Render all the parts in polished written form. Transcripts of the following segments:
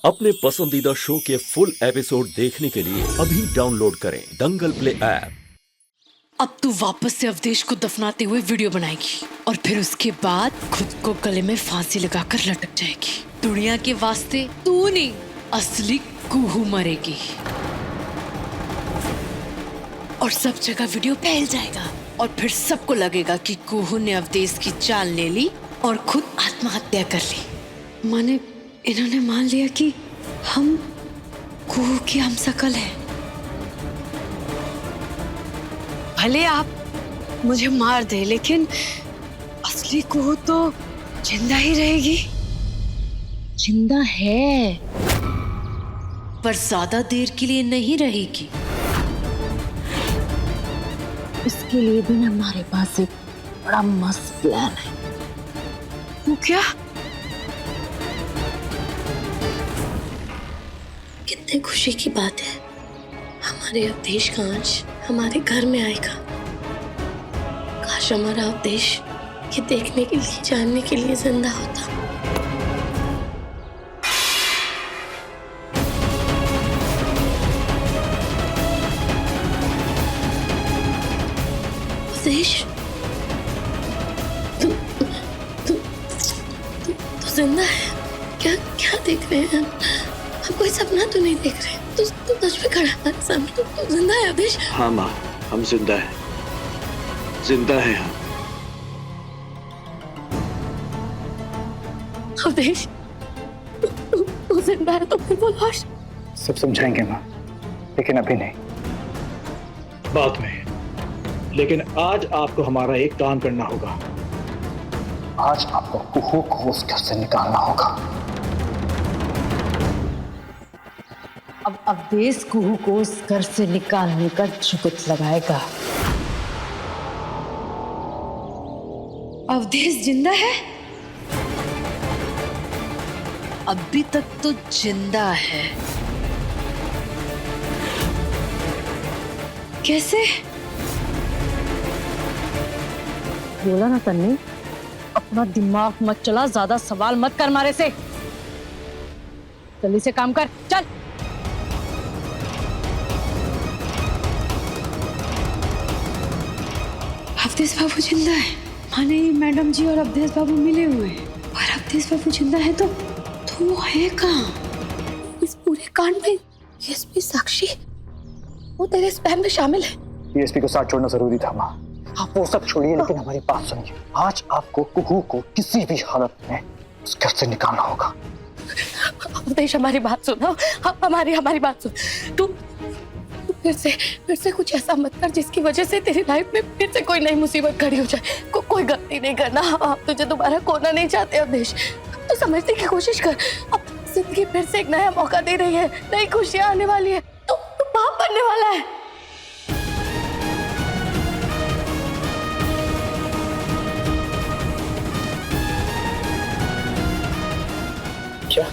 अपने पसंदीदा शो के फुल एपिसोड देखने के लिए अभी डाउनलोड करें दंगल प्ले ऐप। अब तू वापस से अवधेश को दफनाते हुए वीडियो बनाएगी और फिर उसके बाद खुद को गले में फांसी लगाकर लटक जाएगी। दुनिया के वास्ते तू नहीं, असली कुहू मरेगी और सब जगह वीडियो फैल जाएगा और फिर सबको लगेगा कि कुहू ने अवधेश की चाल ले ली और खुद आत्महत्या कर ली। माने इन्होंने मान लिया कि हम कुहू की हमशक्ल हैं। भले आप मुझे मार दे, लेकिन असली कुहू तो जिंदा ही रहेगी। जिंदा है, पर ज्यादा देर के लिए नहीं रहेगी। इसके लिए भी हमारे पास एक बड़ा मस्त प्लान है। वो क्या? कितने खुशी की बात है, हमारे अवधेश का अंश हमारे घर में आएगा। काश हमारा अवधेश ये देखने के लिए, जानने के लिए जिंदा होता। अवधेश, तू जिंदा है? क्या क्या देख रहे हैं हम कोई सपना तो नहीं देख रहे? तू सच में खड़ा हमारे सामने? तू जिंदा है अवधेश? हाँ माँ, हम जिंदा हैं, जिंदा हैं हम। अवधेश, तू जिंदा है तो फिर वो लाश? सब समझाएंगे माँ, लेकिन अभी नहीं। बाद में। लेकिन आज आपको हमारा एक काम करना होगा। आज आपको कुहू को उस घर से निकालना होगा। अब अवधेश कुहू को उस घर से निकालने का जुगत लगाएगा। अवधेश जिंदा है? अभी तक तो जिंदा है। कैसे? बोला ना तन्नी, अपना दिमाग मत चला, ज्यादा सवाल मत कर मारे से। जल्दी से काम कर, चल। अवधेश बाबू जिंदा है, माने मैडम जी और अवधेश बाबू मिले हुए हैं। और अवधेश बाबू जिंदा है तो वो है कहाँ? इस पूरे कांड में एसपी साक्षी वो तेरे स्पैम में शामिल है। डीएसपी को साथ छोड़ना जरूरी था माँ। आप वो सब छोड़िए, लेकिन हमारी बात सुनिए। आज आपको कुहू को किसी भी हालत में उस घर से निकालना होगा। अवधेश, हमारी बात सुनो, हमारी बात सुन। तू फिर से कुछ ऐसा मत कर जिसकी वजह से तेरी लाइफ में फिर से कोई नई मुसीबत खड़ी हो जाए। कोई गलती नहीं करना। आप तुझे दोबारा खोना नहीं चाहते अवधेश। तो समझने की कोशिश कर। अब जिंदगी फिर से एक नया मौका दे रही है, नई खुशियां आने वाली है। तू बाप बनने वाला है। क्या?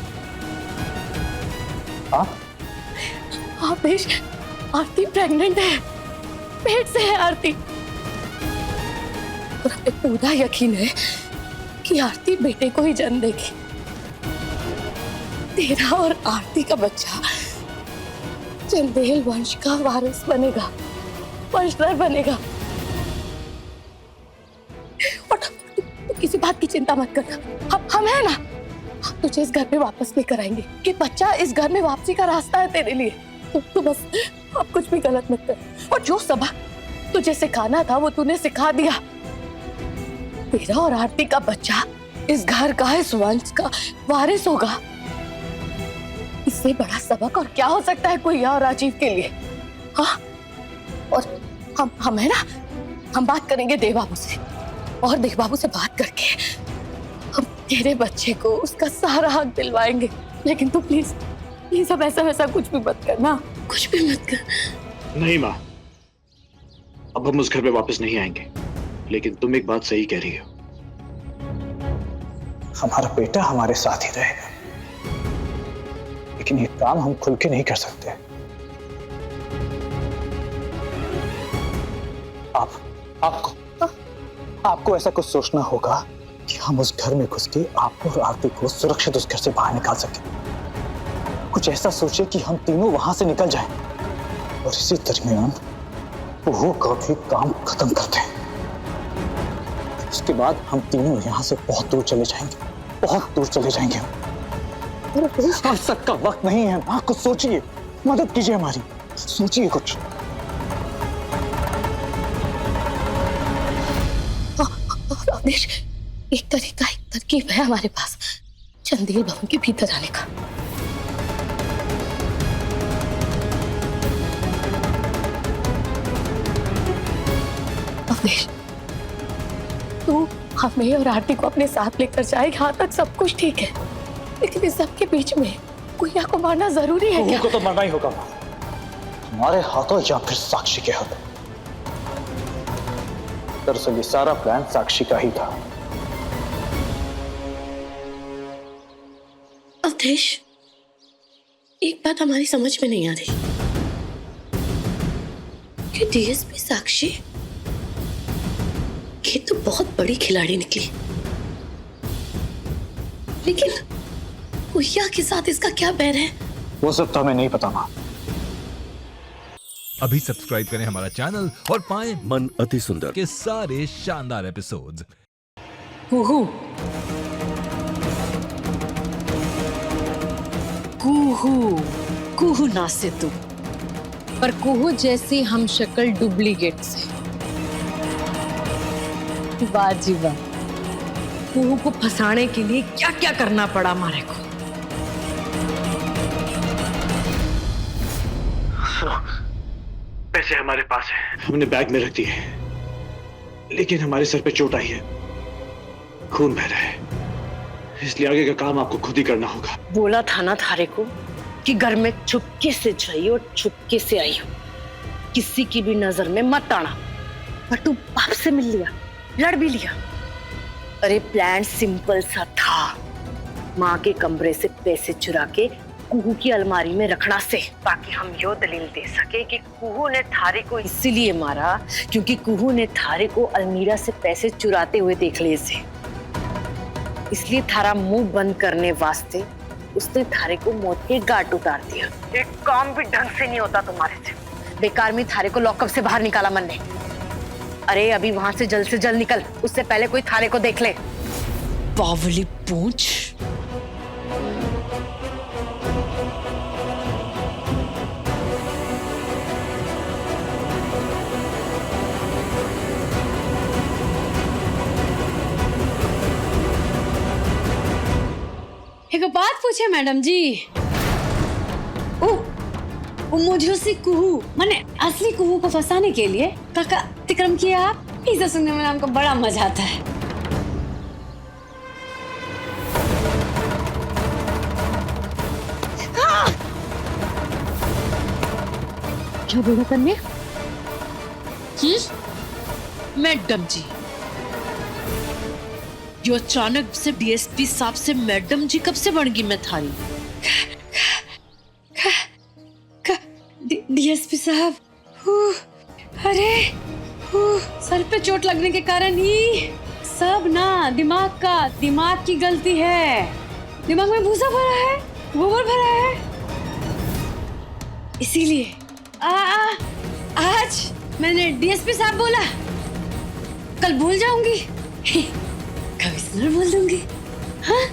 अवधेश, आरती प्रेग्नेंट है, पेट से है आरती। और हमें पूरा यकीन है कि आरती बेटे को ही जन्म देगी। तेरा और आरती का बच्चा चंदेल वंश का वारिस बनेगा, वंशधर बनेगा। और तू किसी बात की चिंता मत करना। हम है ना, हम तुझे इस घर में वापस लेकर आएंगे। कि बच्चा इस घर में वापसी का रास्ता है तेरे लिए। तू बस अब कुछ भी गलत मत कर। और जो सबक तुझे सिखाना था वो तूने सिखा दिया। तेरा और आरती का बच्चा इस घर का, इस वंश का वारिस होगा। इससे बड़ा सबक और क्या हो सकता है कोई और राजीव के लिए? हाँ, और हम है ना, हम बात करेंगे देव बाबू से। और देव बाबू से बात करके हम तेरे बच्चे को उसका सारा हक दिलवाएंगे। लेकिन तू प्लीज अब ऐसा वैसा कुछ भी मत करना, कुछ भी मत कर। नहीं माँ, अब हम उस घर में वापस नहीं आएंगे। लेकिन तुम एक बात सही कह रही हो। हमारा बेटा हमारे साथ ही रहेगा, लेकिन ये काम हम खुल के नहीं कर सकते। आपको ऐसा कुछ सोचना होगा कि हम उस घर में घुस के आपको और आरती को सुरक्षित उस घर से बाहर निकाल सकें। कुछ ऐसा सोचे कि हम तीनों वहां से निकल जाएं और इसी दरमियान वो का भी काम खत्म करते हैं। उसके बाद हम तीनों यहाँ से बहुत दूर चले जाएंगे, बहुत दूर चले जाएंगे। आज तक का वक्त नहीं है माँ, कुछ सोचिए, मदद कीजिए हमारी, सोचिए कुछ। अवधेश, एक तरकीब है हमारे पास चंदेल भवन के भीतर आने का। अवधेश, तू हमें और आरती को अपने साथ लेकर जाए, यहाँ तक सब कुछ ठीक है, लेकिन इस सब के बीच में गुड़िया को मारना जरूरी है क्या? को तो मरना ही होगा माँ, हमारे हाथों या फिर साक्षी के हाथों। दरअसल ये सारा प्लान साक्षी का ही था। अवधेश, एक बात हमारी समझ में नहीं आ रही कि डीएसपी साक्षी ये तो बहुत बड़ी खिलाड़ी निकली, लेकिन गुड़िया के साथ इसका क्या बैर है? वो सब तो हमें नहीं पता माँ। अभी सब्सक्राइब करें हमारा चैनल और पाएं मन अति सुंदर के सारे शानदार एपिसोड्स। कुहू कुहू कुहू ना से तू, पर कुहू जैसी हम शक्ल डुप्लीकेट से। वाह जी वाह, कुहू को फंसाने के लिए क्या क्या करना पड़ा हमारे को। पैसे हमारे पास है, हमने बैग में रख दिए, लेकिन हमारे सर पे चोट आई है, खून बह रहा है, इसलिए आगे का काम आपको खुद ही करना होगा। बोला था ना थारे को कि घर में चुपके से जाइए और चुपके से आई हो, किसी की भी नजर में मत आना। पर तू बाप से मिल लिया, लड़ भी लिया। अरे प्लान सिंपल सा था, माँ के कमरे से पैसे चुरा के कुहू की अलमारी में रखना से, ताकि हम यो दलील दे सके कि कुहू ने थारे को इसीलिए मारा क्योंकि कुहू ने थारे को अलमीरा से पैसे चुराते हुए देख लिए से। इसलिए थारा मुंह बंद करने वास्ते उसने थारे को मौत के घाट उतार दिया। एक काम भी ढंग से नहीं होता तुम्हारे से, बेकार में थारे को लॉकअप से बाहर निकाला मन ने। अरे अभी वहां से जल्द निकल, उससे पहले कोई थारे को देख ले। बावली पूंछ। एक बात पूछे मैडम जी, मुझे से कुहू माने असली कुहू को फंसाने के लिए काका अतिक्रम किया आप? इसे सुनने में हमको बड़ा मजा आता है। क्या बोला तन्ने? मैडम जी, जो अचानक से डीएसपी साहब से मैडम जी कब से बन गई मैं थारी? डीएसपी साहब, अरे सर पे चोट लगने के कारण ही सब ना दिमाग की गलती है। दिमाग में भूसा भरा है, गोबर भरा है, इसीलिए आज मैंने डीएसपी साहब बोला, कल भूल जाऊंगी, कमिश्नर बोल दूंगी। हाँ?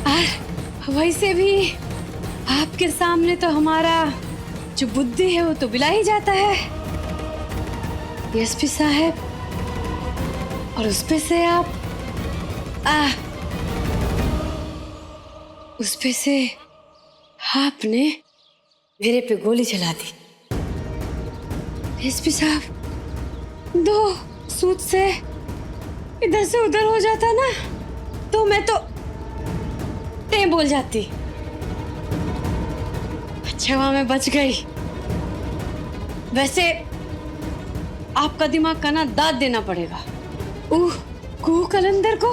और वैसे भी आपके सामने तो हमारा जो बुद्धि है वो तो बिला ही जाता है डीएसपी साहब, और उस पे से आप उस पे से आपने मेरे पे गोली चला दी। डीएसपी साहब, दो सूद से इधर से उधर हो जाता ना तो मैं तो बोल जाती। अच्छा वहां मैं बच गई। वैसे आपका दिमाग का ना दाद देना पड़ेगा। कुहू कलंदर को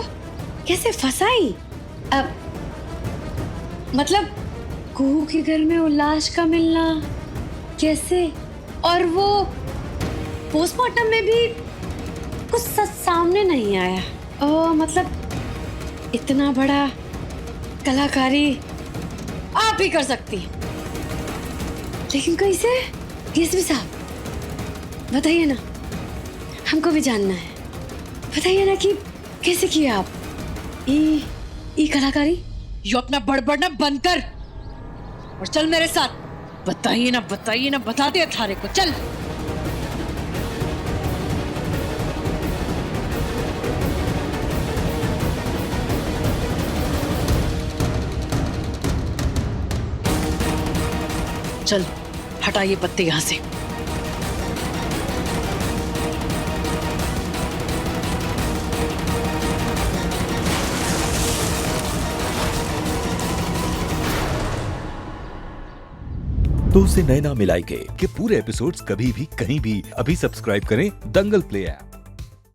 कैसे फंसाई? अब मतलब कुहू के घर में वो लाश का मिलना कैसे, और वो पोस्टमार्टम में भी कुछ सच सामने नहीं आया। मतलब इतना बड़ा कलाकारी आप ही कर सकती हैं, लेकिन कैसे? डीएसपी साहब बताइए ना, हमको भी जानना है। बताइए ना कि कैसे किया आप ये कलाकारी? यो अपना बड़बड़ना बंद कर और चल मेरे साथ। बताइए ना, बता दे थारे को, चल। चल हटा ये पत्ते यहां से। तो उसे नैना मिलाई के पूरे एपिसोड्स कभी भी कहीं भी अभी सब्सक्राइब करें दंगल प्ले ऐप।